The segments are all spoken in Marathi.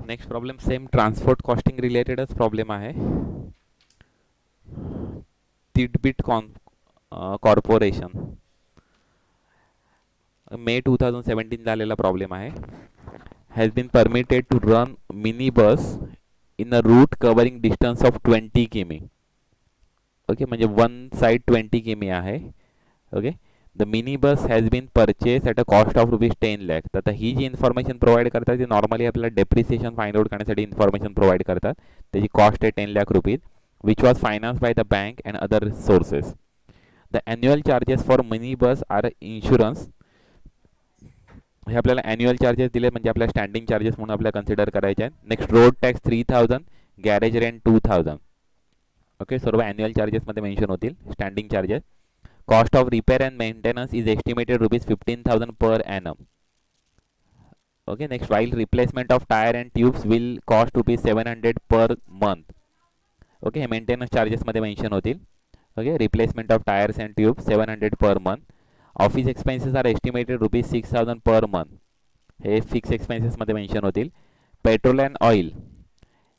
Next problem same transport costing रिलेटेडच प्रॉब्लेम आहे. तिटबिट कॉर्पोरेशन मे 2017 झालेला प्रॉब्लेम आहे. Has been permitted to run mini bus in a route covering distance of 20 किमी. ओके, म्हणजे वन साइड 20 किमी आहे. Okay, the mini bus has been purchase at a cost of ₹10 lakh. तर आता ही जी इन्फॉर्मेशन प्रोव्हाइड करतात ती नॉर्मली आपल्याला डेप्रिसिएशन फाइंड आउट करण्यासाठी इन्फॉर्मेशन प्रोव्हाइड करतात. त्याची कॉस्ट आहे ₹10 lakh, which was finance by the bank and other sources. The annual charges for mini bus are insurance. हे आपल्याला ॲन्युअल चार्जेस दिले म्हणजे आपल्या स्टँडिंग चार्जेस म्हणून आपल्याला कन्सिडर करायचे आहेत. Next road tax 3000, garage rent 2000. Okay, सर्व ॲन्युअल चार्जेसमध्ये मेन्शन होतील. Standing charges, cost of repair and maintenance is estimated ₹15,000 per annum. Okay, next, while replacement of tire and tubes will cost ₹700 per month. Okay, हे मेंटेनन्स चार्जेसमध्ये मेन्शन होतील. Okay, replacement of tyres and tube 700 per month. Office expenses are estimated ₹6,000 per month. हे फिक्स एक्सपेन्सेसमध्ये मेन्शन होतील. पेट्रोल अँड ऑइल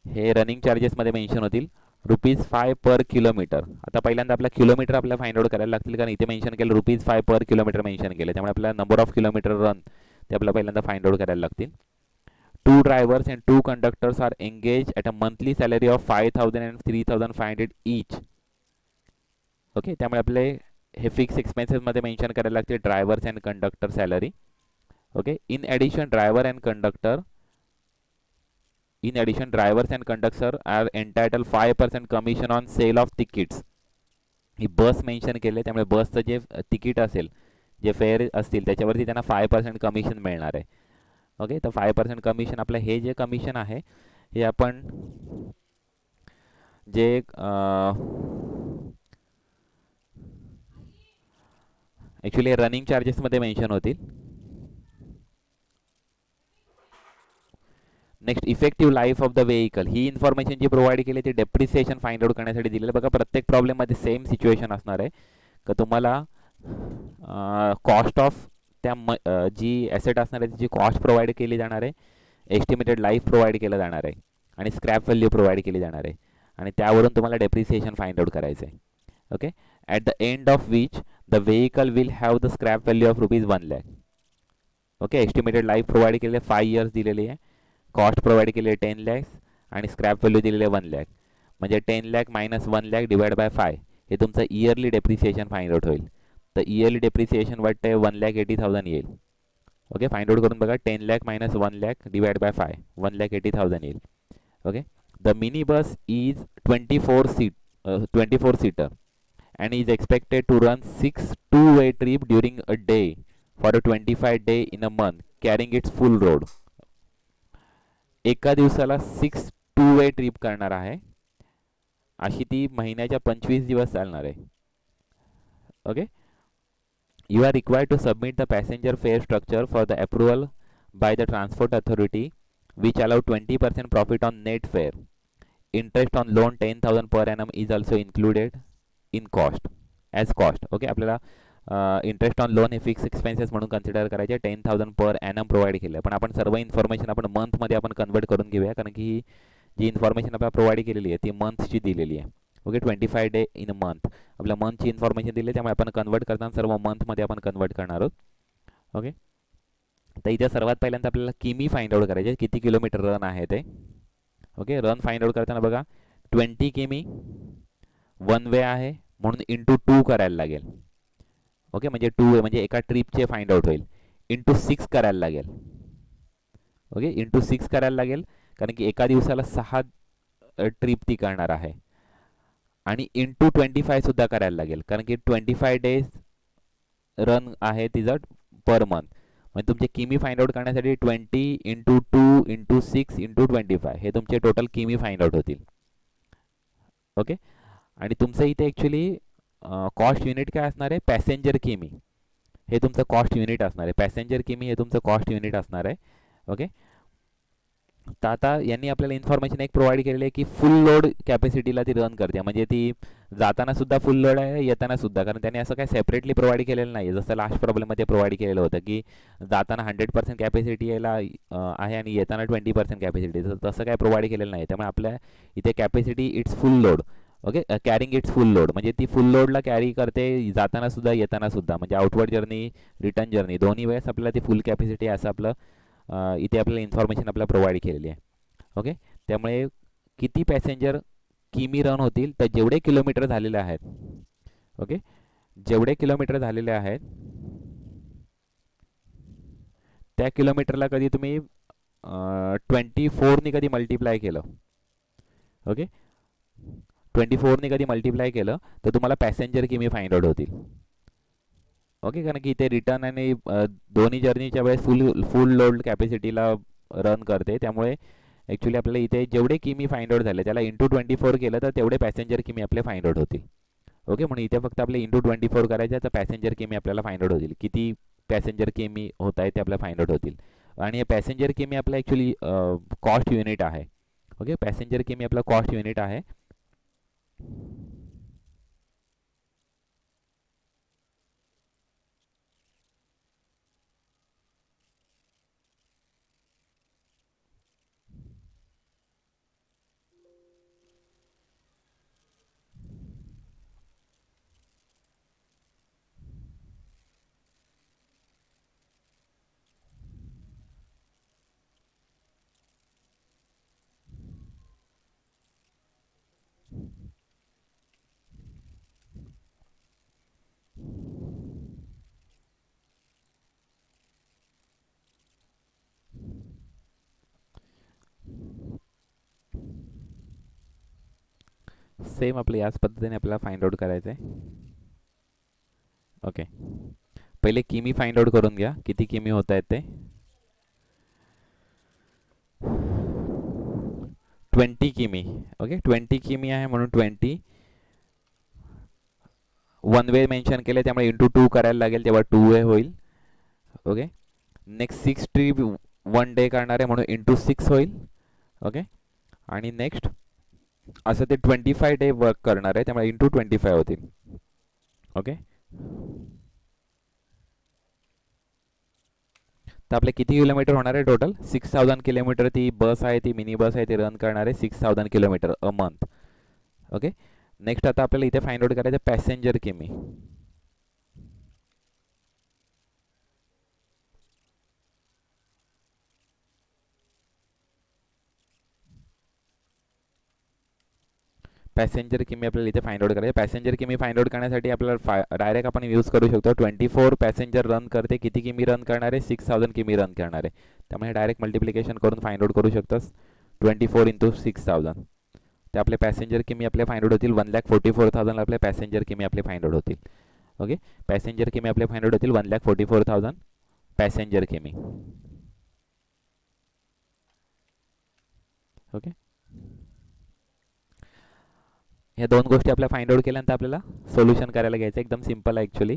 हे रनिंग चार्जेसमध्ये मेन्शन होतील. ₹5 पर किलोमीटर. आता पहिल्यांदा आपला किलोमीटर आपल्याला फाइंड आउट करायला लागतील, कारण इथे मेन्शन केलं ₹5 पर किलोमीटर मेन्शन केलं, त्यामुळे आपल्याला नंबर ऑफ किलोमीटर रन ते आपल्याला पहिल्यांदा फाइंड आउट करायला लागतील. 2 drivers and 2 conductors are engaged at a monthly salary of 5,000 and 3,500 each. Okay, त्यामुळे आपले हे फिक्स एक्सपेन्सेसमध्ये मेन्शन करायला लागते drivers and conductor salary. Okay, in addition driver and conductor are entitle 5% commission on sale of tickets. ही बस मेन्शन केले, त्यामुळे बसचं जे तिकीट असेल, जे फेअर असतील, त्याच्यावरती त्यांना 5% कमिशन मिळणार आहे. ओके, तर 5% कमिशन, आपलं हे जे कमिशन आहे हे आपण जे ॲक्च्युली रनिंग चार्जेसमध्ये मेन्शन होतील. Next, effective life of the vehicle. ही इन्फॉर्मेशन जी प्रोव्हाइड केली ती डेप्रिसिएशन फाइंड आउट करण्यासाठी दिलेलं. बघा, प्रत्येक प्रॉब्लेममध्ये सेम सिच्युएशन असणार आहे का तुम्हाला कॉस्ट ऑफ त्या जी ॲसेट असणार आहे त्याची कॉस्ट प्रोव्हाइड केली जाणार आहे, एस्टिमेटेड लाईफ प्रोव्हाइड केलं जाणार आहे आणि स्क्रॅप व्हॅल्यू प्रोव्हाइड केली जाणार आहे, आणि त्यावरून तुम्हाला डेप्रिसिएशन फाइंड आउट करायचं आहे. Okay, at the end of which the vehicle will have the scrap value of ₹1 lakh. Okay, estimated life provide केली आहे 5 years दिलेली आहे, कॉस्ट प्रोव्हाइड केली आहे 10 lakhs आणि स्क्रॅप व्हॅल्यू दिलेली आहे 1 lakh. म्हणजे 10 lakh minus 1 lakh divide by 5 हे तुमचं इयरली डेप्रिसिएशन फाइंड आउट होईल. तर इयरली डेप्रिसिएशन वाटते 1,80,000 येईल. ओके, फाइंड आउट करून बघा, 10 lakh minus 1 lakh divide by 5 1,80,000 येईल. Okay, the mini bus is 24 seater and is expected to run 6 two-way trip during a day for a 25 day in a month carrying its full load. एका दिवसाला 6 टू-वे ट्रिप करणार आहे, अशी ती महिन्याच्या 25 दिवस चालणार आहे. Okay, you are required to submit the passenger fare structure for the approval by the transport authority, which allow 20% profit on net fare. Interest on loan 10,000 per annum is also included in cost as cost. Okay, आपल्याला इंटरेस्ट ऑन लोन हे फिक्स एक्सपेन्सेस म्हणून कन्सिडर करायचे. 10,000 पर ॲनम प्रोव्हाइड केलं, पण आपण सर्व इन्फॉर्मेशन आपण मंथमध्ये आपण कन्वर्ट करून घेऊया, कारण की ही जी इन्फॉर्मेशन आपल्याला प्रोव्हाइड केलेली आहे ती मंथची दिलेली आहे. Okay, 25 day in a month आपल्या मंथची इन्फॉर्मेशन दिली, त्यामुळे आपण कन्वर्ट करताना सर्व मंथमध्ये आपण कन्वर्ट करणार आहोत. ओके, तर इथे सर्वात पहिल्यांदा आपल्याला किमी फाइंड आउट करायचे, किती किलोमीटर रन आहे ते. ओके, रन फाइंड आउट करताना बघा, 20 किमी वन वे आहे म्हणून इंटू 2 करायला लागेल. ओके, म्हणजे 2 म्हणजे एका ट्रिपचे फाइंड आउट होईल. इंटू 6 करायला लागेल. ओके, इंटू 6 करायला लागेल, कारण की एका दिवसाला 6 ट्रिप ती करणार आहे. आणि इंटू 25 सुद्धा करायला लागेल, कारण की 25 डेज रन आहे तिचं पर मंथ. म्हणजे तुमचे किमी फाइंड आउट करण्यासाठी 20 इंटू 2 इंटू 6 इंटू 25 हे तुमचे टोटल किमी फाइंड आउट होतील. ओके, आणि तुमचं इथे ॲक्च्युली कॉस्ट युनिट काय असणार आहे, पॅसेंजर किमी हे तुमचं कॉस्ट युनिट असणार आहे. पॅसेंजर किमी हे तुमचं कॉस्ट युनिट असणार आहे. ओके, तर आता यांनी आपल्याला इन्फॉर्मेशन एक प्रोव्हाइड केलेली आहे की फुल लोड कॅपॅसिटीला ती रन करते, म्हणजे ती जाताना सुद्धा फुल लोड आहे, येताना सुद्धा. कारण त्याने असं काय सेपरेटली प्रोव्हाइड केलेलं नाही आहे, जसं लास्ट प्रॉब्लेममध्ये प्रोव्हाइड केलेलं होतं की जाताना 100% कॅपॅसिटी यायला आहे आणि येताना 20% कॅपॅसिटी, तसं काय प्रोव्हाइड केलेलं नाही. त्यामुळे आपल्या इथे capacity it's full load. Okay, carrying it's full load म्हणजे ती फुल लोडला कॅरी करते जाताना सुद्धा येताना सुद्धा, म्हणजे आउटवर्ड जर्नी रिटर्न जर्नी दोन्ही वेळेस आपल्याला ती फुल कॅपॅसिटी असं आपलं इथे आपल्याला इन्फॉर्मेशन आपल्याला प्रोव्हाइड केलेली आहे. ओके, त्यामुळे किती पॅसेंजर किमी रन होतील तर जेवढे किलोमीटर झालेले आहेत, ओके, जेवढे किलोमीटर झालेले आहेत त्या किलोमीटरला कधी तुम्ही 24ने कधी मल्टिप्लाय केलं, ओके, 24ने कधी मल्टिप्लाय केलं तर तुम्हाला पॅसेंजर किमी फाइंड आउट होतील. ओके, कारण की इथे रिटर्न आणि दोन्ही जर्नीच्या वेळेस फुल फुल लोड कॅपॅसिटीला रन करते, त्यामुळे ॲक्च्युली आपल्याला इथे जेवढे किमी फाइंड आउट झाले त्याला इंटू 24 केलं तर तेवढे पॅसेंजर किमी आपले फाइंड आउट होतील. ओके, म्हणून इथे फक्त आपले इंटू 24 करायचे तर पॅसेंजर किमी आपल्याला फाइंड आउट होतील, किती पॅसेंजर किमी होत आहे ते आपल्याला फाइंड आउट होतील. आणि हे पॅसेंजर किमी आपलं ॲक्च्युली कॉस्ट युनिट आहे. ओके, पॅसेंजर किमी आपला कॉस्ट युनिट आहे. सेम आपलं याच पद्धतीने आपल्याला फाइंड आउट करायचं आहे. ओके, पहिले किमी फाइंड आउट करून घ्या, किती किमी होत आहेत ते. 20 किमी. ओके, 20 किमी आहे म्हणून 20 वन वे मेन्शन केले, त्यामुळे इंटू 2 करायला लागेल, तेव्हा 2 वे होईल. ओके, नेक्स्ट 6 ट्रिप 1 डे करणार आहे म्हणून इंटू 6 होईल. ओके, आणि नेक्स्ट असं ते 25 डे वर्क करणार आहे, त्यामुळे इंटू 25 होतील. ओके, तर आपले किती किलोमीटर होणार आहे टोटल? 6000 किलोमीटर ती बस आहे, ती मिनी बस आहे, ती रन करणार आहे 6000 kilometre a month. Okay, next आता आपल्याला इथे फाइंड आउट करायचं पॅसेंजर किमी. पॅसेंजर किमी आपल्याला इथे फाइंड आउट करायचं. पॅसेंजर किमी फाइंड आउट करण्यासाठी आपल्याला डायरेक्ट आपण यूज करू शकतो 24 पॅसेंजर रन करते, किती किमी रन करणार आहे? 6000 किमी रन करणार आहे, त्यामुळे डायरेक्ट मल्टिप्लिकेशन करून फाइंड आउट करू शकतोस 24 इंटू 6000. ते आपले पॅसेंजर किमी आपले फाइंड आउट होतील 1,44,000 आपले पॅसेंजर किमी आपले फाइंड आउट होतील. ओके, पॅसेंजर किमी आपले फाइंड आउट होतील 1,44,000 पॅसेंजर किमी. ओके, ह्या दोन गोष्टी आपल्या फाइंड आउट केल्यानंतर आपल्याला सोल्युशन करायला घ्यायचं. एकदम सिंपल आहे ॲक्च्युली.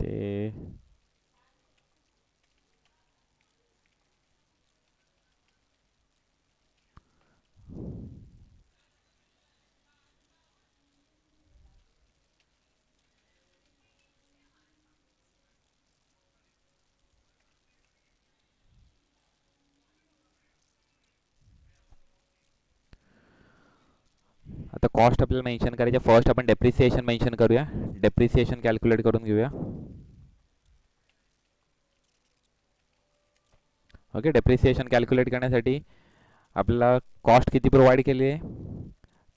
ते आता कॉस्ट आपल्याला मेन्शन करायचे. फर्स्ट आपण डेप्रिसिएशन मेन्शन करूया, डेप्रिसिएशन कॅल्क्युलेट करून घेऊया. ओके, डेप्रिसिएशन कॅल्क्युलेट करण्यासाठी आपल्याला कॉस्ट किती प्रोव्हाइड केली आहे?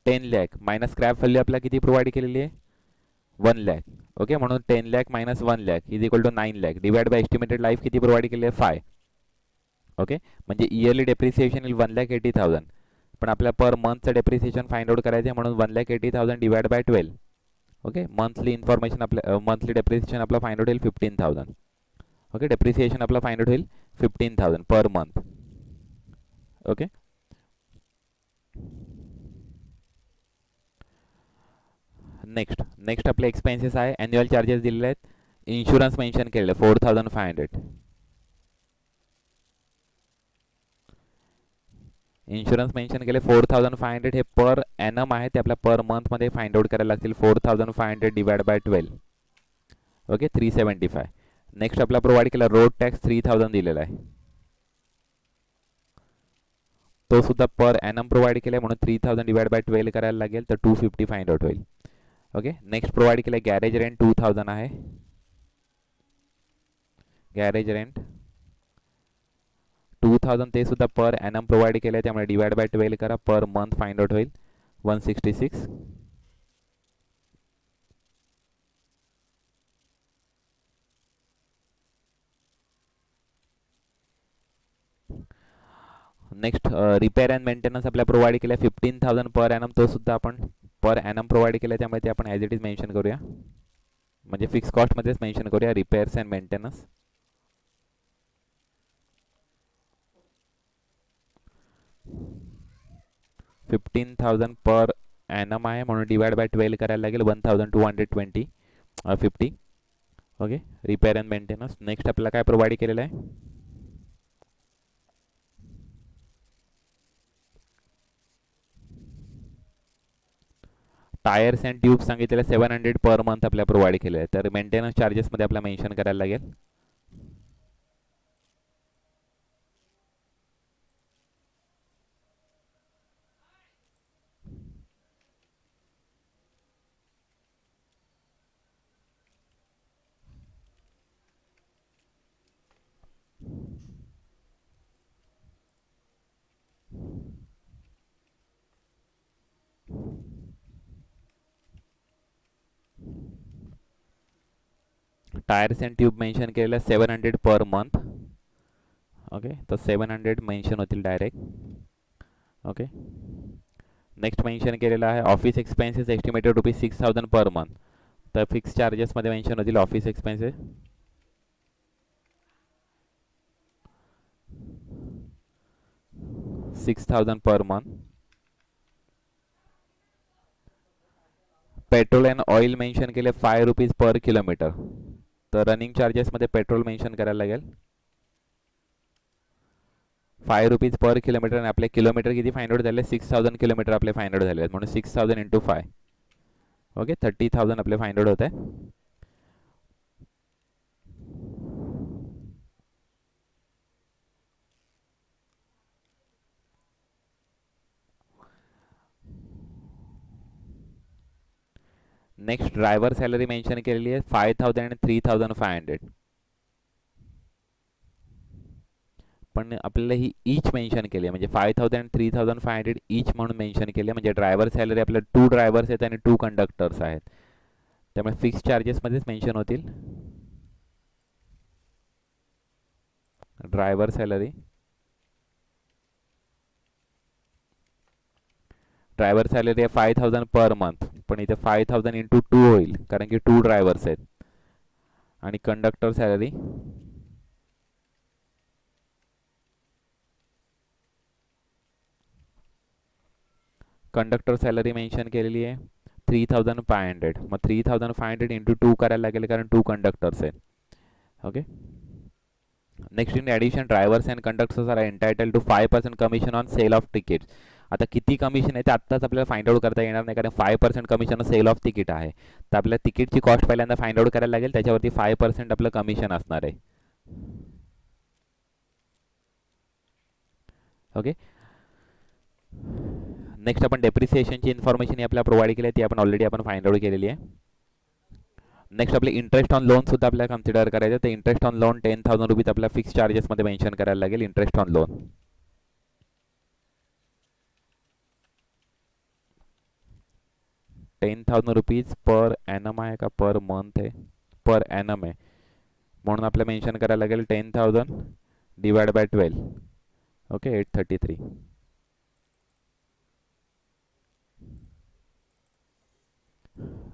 10 लाख मायनस स्क्रॅप व्हॅल्यू आपल्याला किती प्रोव्हाइड केलेली आहे? 1 लाख. ओके, म्हणून 10 lakh minus 1 lakh is equal to 9 lakh divide by estimated life किती प्रोव्हाइड केली आहे? 5. ओके, म्हणजे इयरली डेप्रिसिएशन येईल 1,80,000, पण आपल्या पर मंथचं डेप्रिसिएशन फाइंड आउट करायचं आहे म्हणून 1,80,000 divide by 12. Okay, monthly information आपल्या मंथली डेप्रिसिएशन आपला फाइंड आउट होईल 15,000. ओके, डेप्रिसिएशन आपला फाइंड आउट होईल 15,000 पर मंथ. ओके, नेक्स्ट आपले एक्सपेन्सेस आहे. ॲन्युअल चार्जेस दिलेले आहेत इन्शुरन्स मेन्शन केलेलं 4500. इन्शुरन्स मेन्शन केले 4500. हे पर ॲनम आहे, ते आपल्या पर मंथमध्ये फाइंड आउट करायला लागतील. 4500 डिवाइड बाय 12. ओके, 375. नेक्स्ट आपला प्रोव्हाइड केला रोड टॅक्स 3000 दिलेला आहे, तो सुद्धा पर ॲनम प्रोव्हाइड केला आहे, म्हणून 3000 डिवाइड बाय 12 करायला लागेल, तर 250 फाइंड आउट होईल. ओके, नेक्स्ट प्रोव्हाइड केलं गॅरेज रेंट 2000 आहे. गॅरेज रेंट 2000 ते सुद्धा पर ॲनम प्रोव्हाइड केलं आहे, त्यामुळे डिवाइड बाय 12 करा, पर मंथ फाइंड आउट होईल 166. नेक्स्ट रिपेअर अँड मेंटेनन्स आपल्या प्रोव्हाइड केलं 15000 पर ॲनम, तो सुद्धा आपण पर ॲनम प्रोव्हाइड केलं आहे, त्यामुळे ते आपण ॲज इट इज मेन्शन करूया, म्हणजे फिक्स कॉस्टमध्येच मेन्शन करूया repairs and maintenance. $15,000 per annum आहे, म्हणून डिवाइड बाय 12 करायला लागेल 1220 okay, repair and maintenance. Next आपल्याला काय प्रोव्हाइड केलेलं आहे, टायर्स अँड ट्यूब सांगितलेलं 700 पर मंथ आपल्या प्रोव्हाइड केलं आहे, तर मेंटेनन्स चार्जेसमध्ये आपल्याला मेन्शन करायला लागेल. टायर्स अँड ट्यूब मेन्शन केलेलं 700 पर मंथ. ओके, तर 700 मेन्शन होतील डायरेक्ट. ओके, नेक्स्ट मेन्शन केलेलं आहे office expenses estimated ₹6000 per month, तर फिक्स चार्जेसमध्ये मेन्शन होतील office expenses 6000 per month. Petrol and oil mention केले ₹5 पर किलोमीटर, तर रनिंग चार्जेसमध्ये पेट्रोल मेन्शन करायला लागेल ₹5 पर किलोमीटर, आणि आपले किलोमीटर किती फाइंड आउट झाले 6000 किलोमीटर आपले फाइंड आउट झाले आहेत, म्हणून 6000 इंटू 5. ओके, 30,000 आपले फाइंड आउट होत आहे. नेक्स्ट ड्रायव्हर सॅलरी मेन्शन केलेली आहे 5000 आणि 3500, पण आपल्याला ही ईच मेन्शन केली आहे, म्हणजे 5000 आणि 3500 ईच म्हणून मेन्शन केली आहे, म्हणजे ड्रायव्हर सॅलरी आपल्या 2 ड्रायव्हर्स आहेत आणि 2 कंडक्टर्स आहेत, त्यामुळे फिक्स चार्जेसमध्येच मेन्शन होतील. ड्रायव्हर सॅलरी आहे 5000 पर मंथ, पण इथे 5000 इंटू 2 होईल, कारण की 2 ड्रायव्हर्स आहेत. आणि कंडक्टर सॅलरी मेन्शन केलेली आहे 3500, मग 3500 इंटू 2 करायला लागेल, कारण 2 कंडक्टर्स आहेत. Okay, next in addition drivers and conductors are entitle to 5% commission on sale of tickets. आता किती कमिशन आहे ते आत्ताच आपल्याला फाइंड आउट करता येणार नाही, कारण 5% कमिशन सेल ऑफ तिकीट आहे, तर आपल्याला तिकीटची कॉस्ट पहिल्यांदा फाइंड आउट करायला लागेल, त्याच्यावरती 5% आपलं कमिशन असणार आहे. ओके, नेक्स्ट आपण डेप्रिसिएशनची इन्फॉर्मेशन आपल्याला प्रोव्हाइड केली आहे, ती आपण ऑलरेडी फाइंड आउट केलेली आहे. नेक्स्ट आपले इंटरेस्ट ऑन लोन सुद्धा आपल्याला कन्सिडर करायचं, तर इंटरेस्ट ऑन लोन 10,000 रुपीज आपल्याला फिक्स चार्जेसमध्ये मेन्शन करायला लागेल. Interest on loan 10,000 rupees per annum आहे का पर मंथ आहे, पर ॲनम आहे, म्हणून आपल्याला मेन्शन करायला लागेल 10,000 डिवाइड बाय 12. ओके, 833.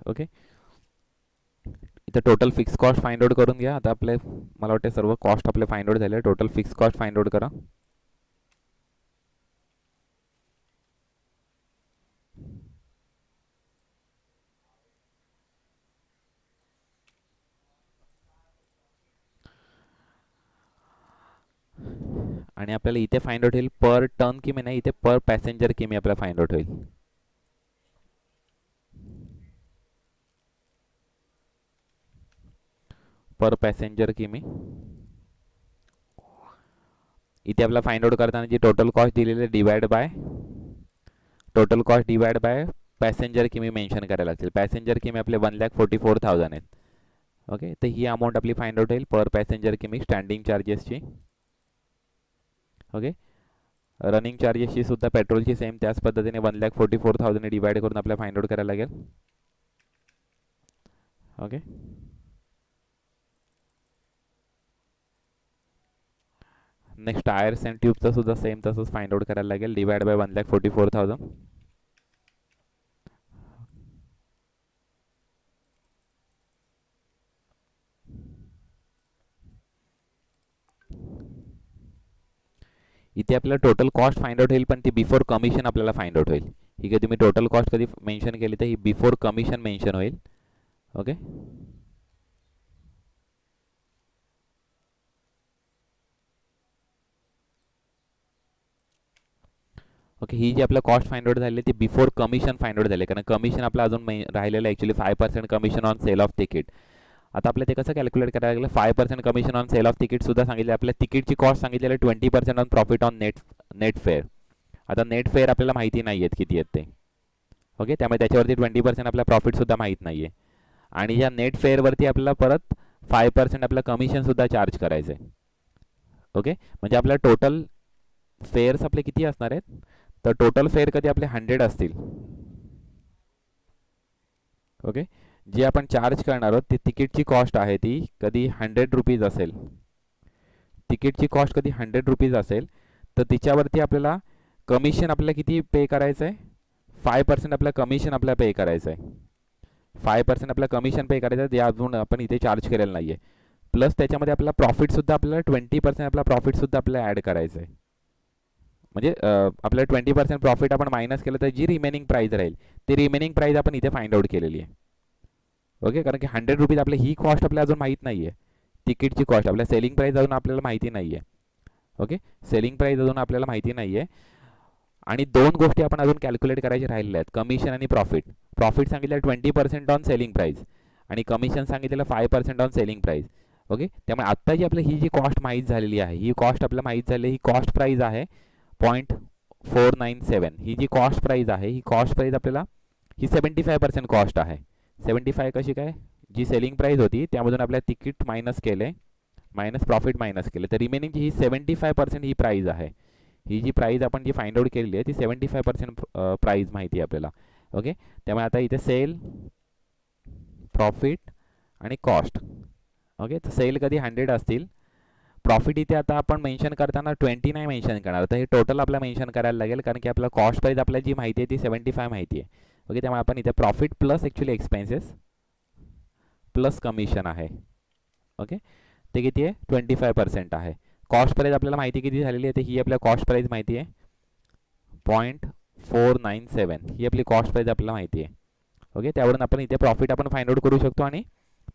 ओके, इथं total fix cost find out करून घ्या. आता आपले मला वाटते सर्व कॉस्ट आपले फाइंड आउट झाले, total fix cost find out करा. आणि आपल्याला इथे फाइंड आउट होईल पर टर्न किमी नाही, इथे पर पॅसेंजर किमी आपल्याला फाइंड आउट होईल. पर पॅसेंजर किमी इथे आपल्याला फाइंड आउट करताना जी टोटल कॉस्ट दिलेली आहे डिवाइड बाय पॅसेंजर किमी मेन्शन करायला लागतील. पॅसेंजर किमी आपले 1,44,000 आहेत. ओके, तर ही अमाऊंट आपली फाइंड आउट होईल पर पॅसेंजर किमी स्टँडिंग चार्जेसची. ओके, रनिंग चार्जेसची सुद्धा पेट्रोलची सेम त्याच पद्धतीने 1,44,000 डिवाइड करून आपल्याला फाइंड आउट करायला लागेल. ओके, नेक्स्ट टायर्स अँड ट्यूबचं सुद्धा सेम तसंच फाइंड आउट करायला लागेल डिवाइड बाय 1,44,000. इथे आपल्याला टोटल कॉस्ट फाइंड आउट होईल, पण ती बिफोर कमिशन आपल्याला फाइंड आउट होईल. ही कधी तुम्ही टोटल कॉस्ट कधी मेन्शन केली तर ही बिफोर कमिशन मेन्शन होईल. ओके, ओके, ही जी आपल्या कॉस्ट फाइंड आउट झाली ती बिफोर कमिशन फाइंड आउट झाली, कारण कमिशन आपलं अजून राहिलेलं actually 5% commission on sale of ticket. आता आपल्याला ते कसं कॅल्क्युलेट करायला लागलं, 5% commission on sale of ticket सुद्धा सांगितलं. आपल्या तिकीटची कॉस्ट सांगितलेलं 20% on profit on net fare. आता नेट फेअर आपल्याला माहिती नाही आहेत किती आहेत ते. ओके, त्यामुळे त्याच्यावरती 20% आपला प्रॉफिटसुद्धा माहीत नाही आहे. आणि या नेट फेअरवरती आपल्याला परत 5% आपलं कमिशनसुद्धा चार्ज करायचं आहे. ओके, म्हणजे आपल्या टोटल फेअर्स आपले किती असणार आहेत, तर टोटल फेअर कधी आपले 100 असतील. ओके, जे आपण चार्ज करणार आहोत ती तिकीटची कॉस्ट आहे ती कधी 100 रुपीज असेल. तिकीटची कॉस्ट कधी 100 रुपीज असेल तर तिच्यावरती आपल्याला कमिशन आपल्याला किती पे करायचं आहे, 5% आपलं कमिशन आपल्याला पे करायचं आहे. 5% आपलं कमिशन पे करायचं आहे, जे अजून आपण इथे चार्ज केलेलं नाही आहे. प्लस त्याच्यामध्ये आपल्याला प्रॉफिटसुद्धा आपल्याला 20% आपला प्रॉफिटसुद्धा आपल्याला ॲड करायचं आहे. म्हणजे आपल्याला 20% प्रॉफिट आपण मायनस केलं तर जी रिमेनिंग प्राईज राहील ती रिमेनिंग प्राईज आपण इथे फाइंड आउट केलेली आहे. ओके, कारण की 100 रुपीज आपल्या ही कॉस्ट आपल्याला अजून माहीत नाही आहे. तिकीटची कॉस्ट आपल्या सेलिंग प्राईज अजून आपल्याला माहिती नाही आहे. ओके, सेलिंग प्राईज अजून आपल्याला माहिती नाही आहे. आणि दोन गोष्टी आपण अजून कॅल्क्युलेट करायच्या राहिलेल्या आहेत, कमिशन आणि प्रॉफिट. प्रॉफिट सांगितलं 20% ऑन सेलिंग प्राईज आणि कमिशन सांगितलेलं 5% ऑन सेलिंग प्राईज. ओके, त्यामुळे आत्ता जी आपली ही जी कॉस्ट माहीत झालेली आहे, ही कॉस्ट आपल्याला माहीत झालेली ही कॉस्ट प्राईज आहे 0.497. ही जी कॉस्ट प्राईज आहे ही कॉस्ट प्राईज आपल्याला ही 75% कॉस्ट आहे. 75 कशी काय, जी सेलिंग प्राईज होती त्यामधून आपल्याला तिकीट मायनस केले, मायनस प्रॉफिट मायनस केले, तर रिमेनिंगची ही 75% ही प्राईज आहे. ही जी प्राईज आपण जी फाइंड आउट केलेली आहे ती 75% प्राईज माहिती आहे आपल्याला. ओके, त्यामुळे आता इथे सेल, प्रॉफिट आणि कॉस्ट. ओके, तर सेल कधी 100 असतील, प्रॉफिट इथे आता आपण मेन्शन करताना 20 नाही मेन्शन करणार, तर हे टोटल आपल्याला मेन्शन करायला लागेल, कारण की आपला कॉस्ट प्राईज आपल्याला जी माहिती आहे ती 75 माहिती आहे. ओके, त्यामुळे आपण इथे profit plus actually expenses plus commission आहे. ओके, ते किती आहे 25% आहे. कॉस्ट प्राईज आपल्याला माहिती किती झालेली आहे, तर ही आपल्या कॉस्ट प्राईज माहिती आहे 0.497. ही आपली कॉस्ट प्राईज आपल्याला माहिती आहे. ओके, त्यावरून आपण इथे प्रॉफिट आपण फाइंड आउट करू शकतो आणि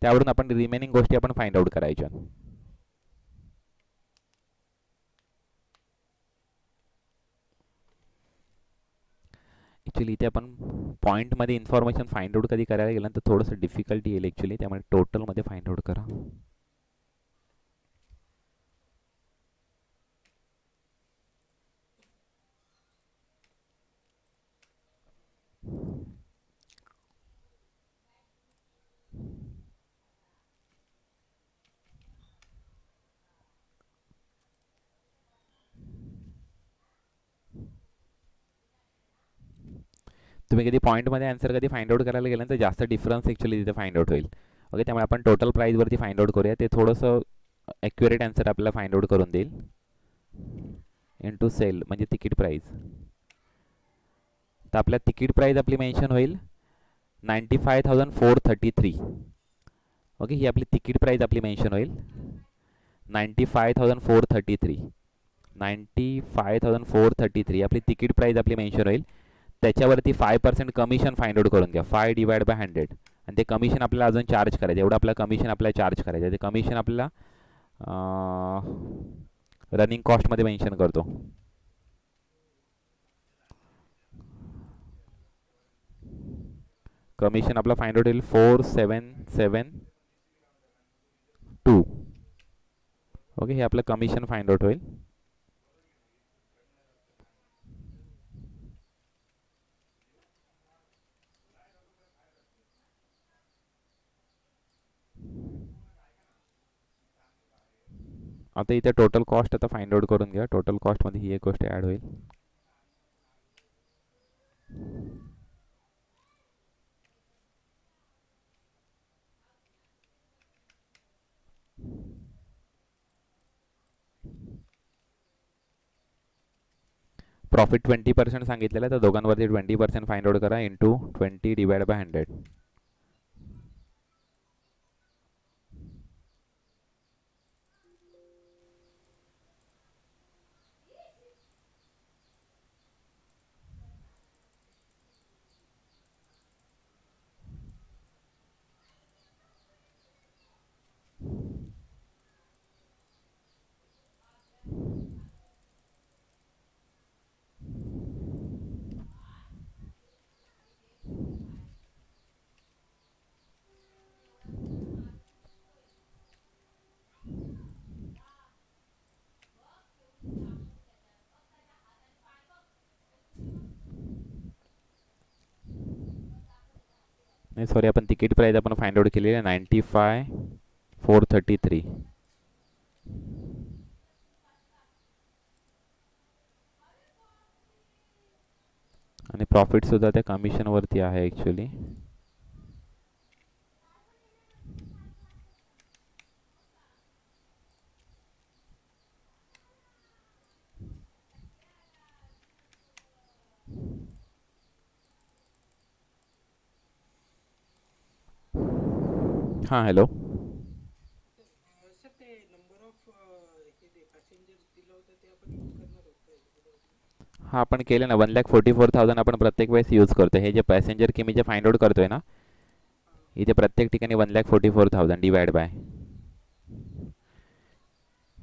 त्यावरून आपण रिमेनिंग गोष्टी आपण फाइंड आउट करायच्या. ॲक्च्युली इथे आपण पॉईंटमध्ये इन्फॉर्मेशन फाइंड आउट कधी करायला गेलं तर थोडंसं डिफिकल्टी येईल ॲक्च्युली, त्यामुळे टोटलमध्ये फाइंड आउट करा. तुम्ही कधी पॉईंटमध्ये आन्सर कधी फाइंड आउट करायला गेलं तर जास्त डिफरन्स ॲक्च्युली तिथे फाइंड आउट होईल. ओके, त्यामुळे आपण टोटल प्राईजवरती फाइंड आउट करूया, ते थोडंसं ॲक्युरेट आन्सर आपल्याला फाइंड आउट करून देईल. इंटू सेल म्हणजे तिकीट प्राईज. तर आपल्या तिकीट प्राईज आपली मेन्शन होईल 95,433. ओके, ही आपली तिकीट प्राईज आपली मेन्शन होईल 95,433. 95,433 आपली तिकीट प्राईज आपली मेन्शन होईल. त्याच्यावरती 5% कमिशन फाइंड आउट करून घ्या, 5 डिवाइड बाय 100. आणि ते कमिशन आपल्याला अजून चार्ज करायचं, एवढं आपलं कमिशन आपल्याला चार्ज करायचं. ते कमिशन आपल्याला रनिंग कॉस्टमध्ये मेन्शन करतो. कमिशन आपला फाइंड आउट होईल 4772. ओके, हे आपलं कमिशन फाइंड आउट होईल. आता इथे टोटल कॉस्ट आता फाइंड आउट करून घ्या. टोटल कॉस्टमध्ये ही एक गोष्ट ॲड होईल. प्रॉफिट 20% सांगितलेलं आहे, तर दोघांवरती 20% फाइंड आउट करा इंटू 20 डिवाइड बाय 100. नाही सॉरी, आपण तिकीट प्राईस आपण फाइंड आउट केलेली आहे 95,433. आणि प्रॉफिटसुद्धा त्या कमिशनवरती आहे ॲक्च्युली. हां हॅलो. हां आपण केलं ना, 1,44,000 आपण प्रत्येक वेळेस यूज करतो. हे जे पॅसेंजर की मी जे फाइंड आउट करतोय ना, इथे प्रत्येक ठिकाणी 1,44,000 डिवाइड बाय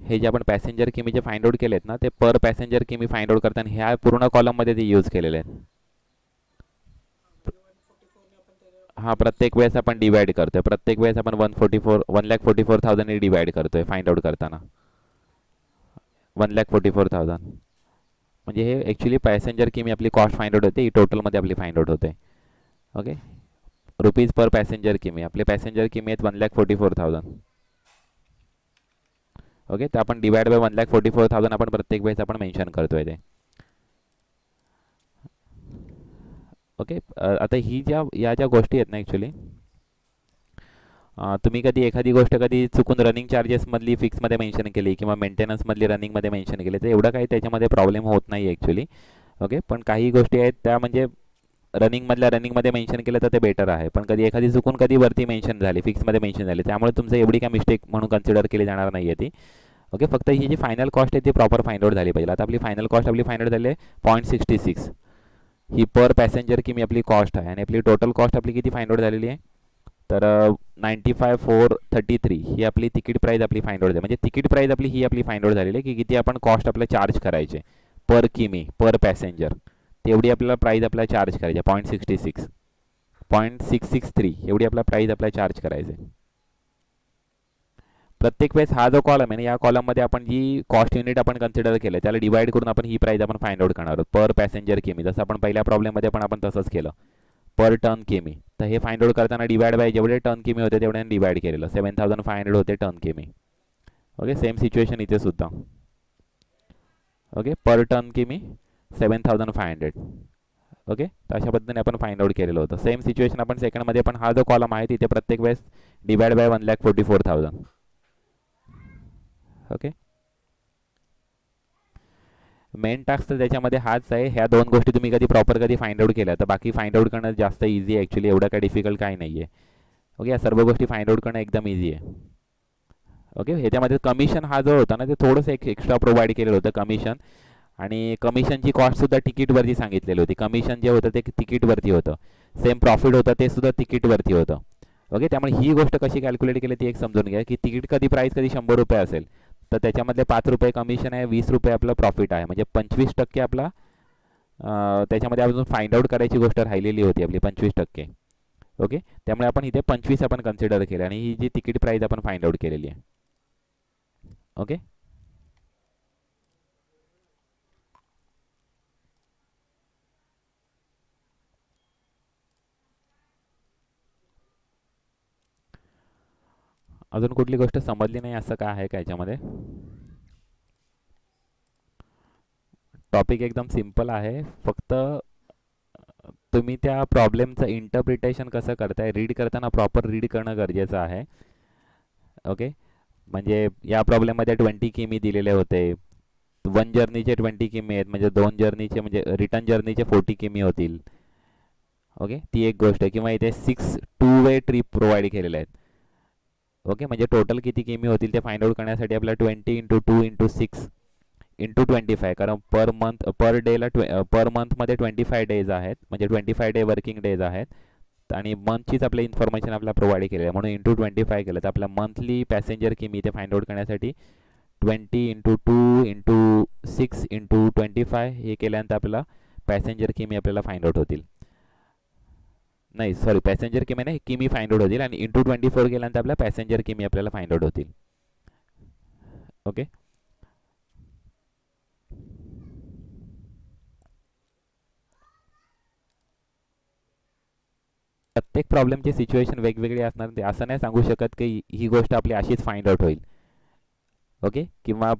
हे जे आपण पॅसेंजर किमी जे फाइंड आउट केलेत ना, ते पर पॅसेंजर किमी फाइंड आउट करताना ह्या पूर्ण कॉलममध्ये ते यूज केलेले आहेत. हां प्रत्येक वेळेस आपण डिवाइड करतोय, प्रत्येक वेळेस आपण 1,44,000 डिवाइड करतोय फाइंड आउट करताना. 1,44,000 म्हणजे हे ॲक्च्युली पॅसेंजर किमी आपली कॉस्ट फाइंड आउट होते, ही टोटलमध्ये आपली फाइंड आउट होते. ओके, रुपीज पर पॅसेंजर किमी, आपले पॅसेंजर किमी आहेत 1,44,000. ओके, तर आपण डिवाइड बाय 1,44,000 आपण प्रत्येक वेळेस आपण मेन्शन करतोय ते. ओके, आता ही या ज्या गोष्टी आहेत ना ॲक्च्युली, तुम्ही कधी एखादी गोष्ट कधी चुकून रनिंग चार्जेसमधली फिक्समध्ये मेन्शन केली किंवा मेंटेनन्समधली रनिंगमध्ये मेन्शन केली, तर एवढं काही त्याच्यामध्ये प्रॉब्लेम होत नाही ॲक्च्युली. ओके, पण काही गोष्टी आहेत त्या म्हणजे रनिंगमध्ये मेन्शन केलं तर ते बेटर आहे. पण कधी एखादी चुकून कधी वरती मेन्शन झाली, फिक्समध्ये मेन्शन झाली, त्यामुळे तुमचं एवढी काय मिस्टेक म्हणून कन्सिडर केली जाणार नाही आहे ती. ओके, फक्त ही जी फायनल कॉस्ट आहे ती प्रॉपर फाइंड आउट झाली पाहिजे. आता आपली फायनल कॉस्ट आपली फाइंड आउट झाली आहे 0.66. ही पर पॅसेंजर किमी आपली कॉस्ट आहे. आणि आपली टोटल कॉस्ट आपली किती फाइंड आउट झालेली आहे, तर 95,433 ही आपली तिकीट प्राईस आपली फाइंड आउट झाली. म्हणजे तिकीट प्राईस आपली ही आपली फाइंड आउट झालेली आहे की किती आपण कॉस्ट आपल्या चार्ज करायचे पर किमी पर पॅसेंजर, तेवढी आपल्याला प्राईस आपल्याला चार्ज करायची 0.66 0.663 एवढी आपला प्राईस आपल्याला चार्ज करायचे. प्रत्येक वेळेस हा जो कॉलम आहे ना, या कॉलममध्ये आपण जी कॉस्ट युनिट आपण कन्सिडर केलं त्याला डिवाइड करून आपण ही प्राईस आपण फाइंड आउट करणार आहोत पर पॅसेंजर किमी. जसं आपण पहिल्या प्रॉब्लेममध्ये पण आपण तसंच केलं पर टर्न किमी. तर हे फाइंड आउट करताना डिवाइड बाय जेवढे टर्न किमी होते तेवढ्याने डिवाइड केलेलं, 7,500 होते टर्न किमी. ओके, सेम सिच्युएशन इथे सुद्धा. ओके, पर टर्न किमी 7,500. ओके, तर अशा पद्धतीने आपण फाइंड आउट केलेलं होतं. सेम सिच्युएशन आपण सेकंडमध्ये पण हा जो कॉलम आहे तिथे प्रत्येक वेळेस divide by 1,44,000. Okay, main task तर त्याच्यामध्ये हाच आहे. ह्या दोन गोष्टी तुम्ही कधी प्रॉपर कधी फाइंड आउट केल्या तर बाकी फाइंड आउट करणं जास्त इझी आहे ॲक्च्युली, एवढं काय डिफिकल्ट काही नाही आहे. ओके, या सर्व गोष्टी फाइंड आउट करणं एकदम इझी आहे. ओके, ह्याच्यामध्ये कमिशन हा जो होता ना, ते थोडंसं एक एक्स्ट्रा प्रोव्हाइड केलेलं होतं कमिशन. आणि कमिशनची कॉस्टसुद्धा तिकीटवरती सांगितलेली होती. कमिशन जे होतं ते तिकीटवरती होतं. सेम प्रॉफिट होतं ते सुद्धा तिकीटवरती होतं. ओके, त्यामुळे ही गोष्ट कशी कॅल्क्युलेट केली ती एक समजून घ्या की तिकीट कधी प्राईस कधी 100 रुपये असेल तर त्याच्यामधले 5 रुपये कमिशन आहे, 20 रुपये आपलं प्रॉफिट आहे, म्हणजे 25% आपला त्याच्यामध्ये अजून फाइंड आउट करायची गोष्ट राहिलेली होती आपली 25%. ओके, त्यामुळे आपण इथे 25 आपण कन्सिडर केलं आणि ही जी तिकीट प्राईस आपण फाइंड आउट केलेली आहे. ओके, अजून कुठली गोष्ट समजली नाही असं काय आहे का याच्यामध्ये? टॉपिक एकदम सिंपल आहे, फक्त तुम्ही त्या प्रॉब्लेमचं इंटरप्रिटेशन कसं करताय, रीड करताना प्रॉपर रीड करणं गरजेचं आहे. ओके, म्हणजे या प्रॉब्लेममध्ये 20 किमी दिलेले होते, 1 जर्नीचे 20 किमी आहेत, म्हणजे 2 जर्नीचे म्हणजे रिटर्न जर्नीचे 40 किमी होतील. ओके, ती एक गोष्ट आहे. किंवा इथे 6 2 वे ट्रिप प्रोव्हाइड केलेले आहेत. ओके, म्हणजे टोटल किती किमी होतील ते फाइंड आउट करण्यासाठी आपल्याला 20 × 2 × 6 × 25, कारण पर डेला पर मंथमध्ये 25 डेज आहेत, म्हणजे 25 डे वर्किंग डेज आहेत, आणि मंथचीच आपल्या इन्फॉर्मेशन आपल्याला प्रोव्हाइड केली आहे, म्हणून × 25 केलं तर आपल्या मंथली पॅसेंजर किमी ते फाइंड आउट करण्यासाठी 20 × 2 × 6 × 25 हे केल्यानंतर आपल्याला पॅसेंजर किमी आपल्याला फाइंड आउट होतील. नाही सॉरी, पॅसेंजर किमी नाही, किमी फाइंड आउट होतील, आणि × 24 केल्यानंतर आपल्या पॅसेंजर किमी आपल्याला फाइंड आउट होतील. ओके, प्रत्येक प्रॉब्लेमची सिच्युएशन वेगवेगळी असणार, ते असं नाही सांगू शकत की ही गोष्ट आपली अशीच फाइंड आउट होईल. ओके, किंवा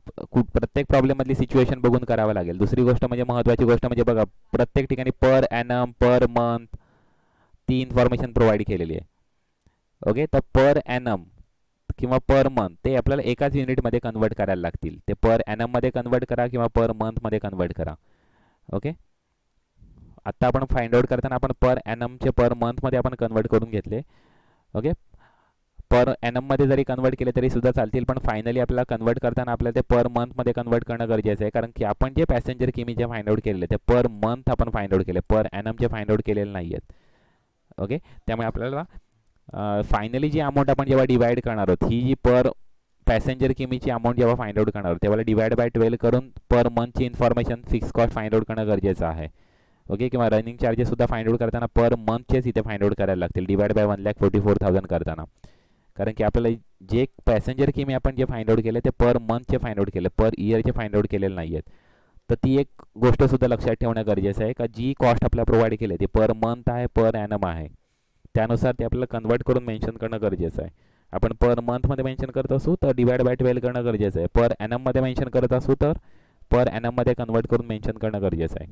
प्रत्येक प्रॉब्लेममधली सिच्युएशन बघून करावं लागेल. दुसरी गोष्ट म्हणजे महत्त्वाची गोष्ट म्हणजे बघा, प्रत्येक ठिकाणी पर ॲनम पर मंथ ती इन्फॉर्मेशन प्रोव्हाइड केलेली आहे. ओके, तर पर ॲनम किंवा पर मंथ ते आपल्याला एकाच युनिटमध्ये कन्वर्ट करायला लागतील. ते पर ॲनममध्ये कन्वर्ट करा किंवा पर मंथमध्ये कन्वर्ट करा. ओके, आत्ता आपण फाइंड आउट करताना आपण पर ॲनमचे पर मंथमध्ये आपण कन्वर्ट करून घेतले. ओके, पर ॲनममध्ये जरी कन्वर्ट केले तरी सुद्धा चालतील, पण फायनली आपल्याला कन्वर्ट करताना आपल्याला ते पर मंथमध्ये कन्वर्ट करणं गरजेचं आहे, कारण की आपण जे पॅसेंजर किमी जे फाइंड आउट केलेले ते पर मंथ आपण फाइंड आउट केले, पर ॲनमचे फाइंड आउट केलेले नाही आहेत. ओके, त्यामुळे आपल्याला फायनली जी अमाऊंट आपण जेव्हा डिवाइड करणार आहोत, ही जी पर पॅसेंजर किमीची अमाऊंट जेव्हा फाइंड आउट करणार आहोत तेव्हा डिवाइड बाय 12 करून पर मंथची information fix cost find out करणं गरजेचं आहे. ओके, किंवा रनिंग चार्जेस सुद्धा फाइंड आउट करताना पर मंथचेच इथे फाइंड आउट करायला लागतील, डिवाइड बाय 1,44,000 करताना, कारण की आपल्याला जे पॅसेंजर किमी आपण जे फाइंड आउट केले ते पर मंथचे फाइंड आउट केले, पर इयरचे फाइंड आउट केलेले नाही आहेत. तर ती एक गोष्टसुद्धा लक्षात ठेवणं गरजेचं आहे का जी कॉस्ट आपल्याला प्रोव्हाइड केली ती पर मंथ आहे, पर ॲनम आहे, त्यानुसार ते आपल्याला कन्वर्ट करून मेन्शन करणं गरजेचं आहे. आपण पर मंथमध्ये मेन्शन करत असू तर डिवाइड बाय 12 करणं गरजेचं आहे, पर ॲनममध्ये मेन्शन करत असू तर पर ॲनममध्ये कन्वर्ट करून मेन्शन करणं गरजेचं आहे.